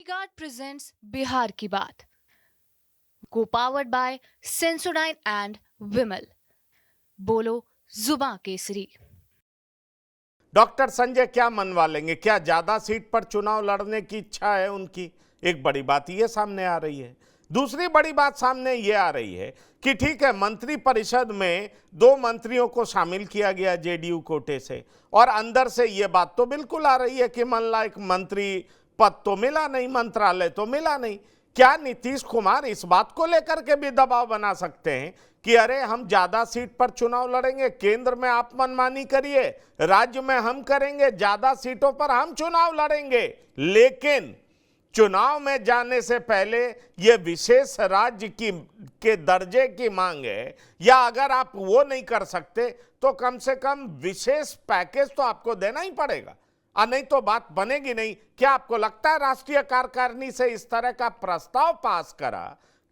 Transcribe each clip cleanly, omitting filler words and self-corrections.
Bodyguard presents Bihar की बात को पावर्ड बाय सेंसोडाइन एंड विमल। बोलो जुबां केसरी। डॉक्टर संजय क्या मनवा लेंगे? क्या ज्यादा सीट पर चुनाव लड़ने की इच्छा है उनकी? एक बड़ी बात ये सामने आ रही है। दूसरी बड़ी बात सामने ये आ रही है कि ठीक है, मंत्री परिषद में 2 मंत्रियों को शामिल किया गया जेडीयू कोटे से, और अंदर से ये बात तो बिल्कुल आ रही है कि मन लायक मंत्री पद तो मिला नहीं, मंत्रालय तो मिला नहीं। क्या नीतीश कुमार इस बात को लेकर के भी दबाव बना सकते हैं कि अरे हम ज्यादा सीट पर चुनाव लड़ेंगे, केंद्र में आप मनमानी करिए, राज्य में हम करेंगे, ज्यादा सीटों पर हम चुनाव लड़ेंगे, लेकिन चुनाव में जाने से पहले यह विशेष राज्य की के दर्जे की मांग है, या अगर आप वो नहीं कर सकते तो कम से कम विशेष पैकेज तो आपको देना ही पड़ेगा, नहीं तो बात बनेगी नहीं। क्या आपको लगता है राष्ट्रीय कार्यकारिणी से इस तरह का प्रस्ताव पास करा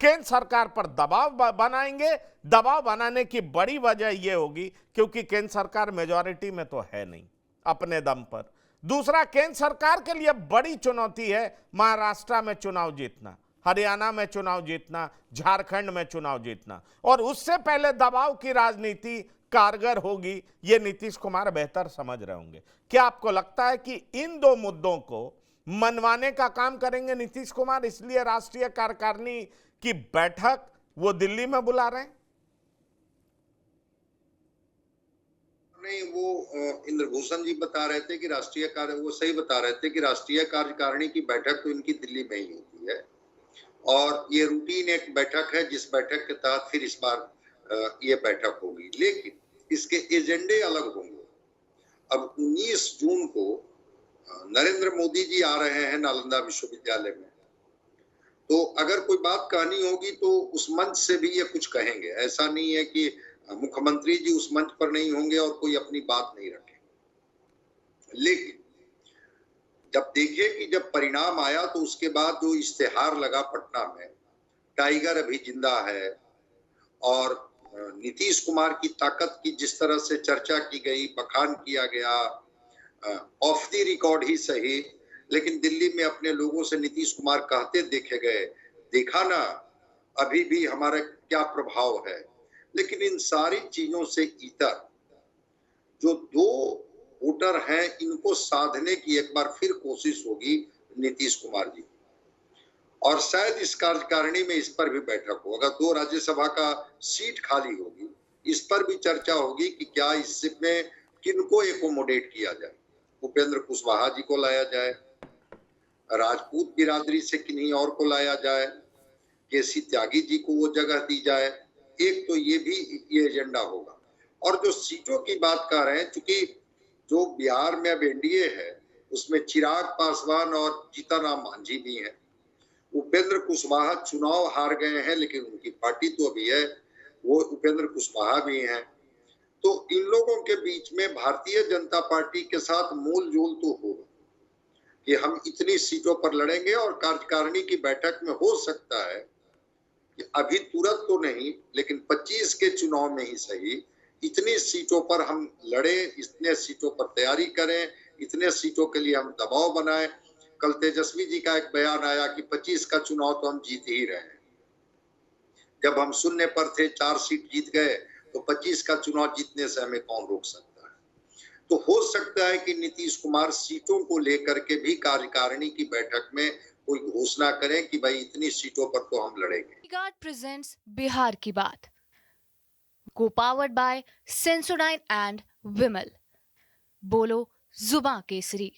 केंद्र सरकार पर दबाव बनाएंगे? दबाव बनाने की बड़ी वजह यह होगी क्योंकि केंद्र सरकार मेजॉरिटी में तो है नहीं अपने दम पर। दूसरा, केंद्र सरकार के लिए बड़ी चुनौती है महाराष्ट्र में चुनाव जीतना, हरियाणा में चुनाव जीतना, झारखंड में चुनाव जीतना, और उससे पहले दबाव की राजनीति कारगर होगी, ये नीतीश कुमार बेहतर समझ रहे होंगे। क्या आपको लगता है कि इन 2 मुद्दों को मनवाने का काम करेंगे नीतीश कुमार, इसलिए राष्ट्रीय कार्यकारिणी की बैठक वो दिल्ली में बुला रहे हैं? नहीं, वो इंद्रभूषण जी बता रहे थे कि वो सही बता रहे थे कि राष्ट्रीय कार्यकारिणी की बैठक तो इनकी दिल्ली में ही होती है, और ये रूटीन एक बैठक है जिस बैठक के तहत फिर इस बार ये बैठक होगी, लेकिन इसके एजेंडे अलग होंगे। अब 19 जून को नरेंद्र मोदी जी आ रहे हैं नालंदा विश्वविद्यालय में, तो अगर कोई बात कहनी होगी तो उस मंच से भी ये कुछ कहेंगे। ऐसा नहीं है कि मुख्यमंत्री जी उस मंच पर नहीं होंगे और कोई अपनी बात नहीं रखेंगे। लेकिन जब देखे कि जब परिणाम आया तो उसके बाद जो इश्तेहार लगा पटना में, टाइगर अभी जिंदा है, और नीतीश कुमार की ताकत की जिस तरह से चर्चा की गई, बखान किया गया, ऑफ द रिकॉर्ड ही सही, लेकिन दिल्ली में अपने लोगों से नीतीश कुमार कहते देखे गए, देखा ना अभी भी हमारा क्या प्रभाव है। लेकिन इन सारी चीजों से इतर जो 2 वोटर हैं, इनको साधने की एक बार फिर कोशिश होगी नीतीश कुमार जी, और शायद इस कार्यकारिणी में इस पर भी बैठक हो। अगर 2 राज्यसभा का सीट खाली होगी, इस पर भी चर्चा होगी कि क्या इसमें किनको एकोमोडेट किया जाए। उपेंद्र कुशवाहा जी को लाया जाए, राजपूत बिरादरी से किन्हीं और को लाया जाए, केसी त्यागी जी को वो जगह दी जाए। एक तो ये भी ये एजेंडा होगा। और जो सीटों की बात कर रहे हैं, चूंकि जो बिहार में अब एनडीए है उसमें चिराग पासवान और जीतनराम मांझी भी हैं। उपेंद्र कुशवाहा चुनाव हार गए हैं, लेकिन उनकी पार्टी तो अभी है, वो उपेंद्र कुशवाहा भी हैं। तो इन लोगों के बीच में भारतीय जनता पार्टी के साथ मूल जोल तो होगा कि हम इतनी सीटों पर लड़ेंगे, और कार्यकारिणी की बैठक में हो सकता है कि अभी तुरंत तो नहीं, लेकिन 25 के चुनाव में ही सही, इतनी सीटों पर हम लड़े, इतने सीटों पर तैयारी करें, इतने सीटों के लिए हम दबाव बनाएं। कल तेजस्वी जी का एक बयान आया कि 25 का चुनाव तो हम जीत ही रहे हैं। जब हम शून्य पर थे, 4 सीट जीत गए, तो 25 का चुनाव जीतने से हमें कौन रोक सकता है। तो हो सकता है कि नीतीश कुमार सीटों को लेकर के भी कार्यकारिणी की बैठक में कोई घोषणा करें कि भाई इतनी सीटों पर तो हम लड़ेंगे। बॉडीगार्ड प्रेजेंट्स बिहार की बात को पावर्ड बाय सेंसोडाइन एंड विमल। बोलो जुबां केसरी।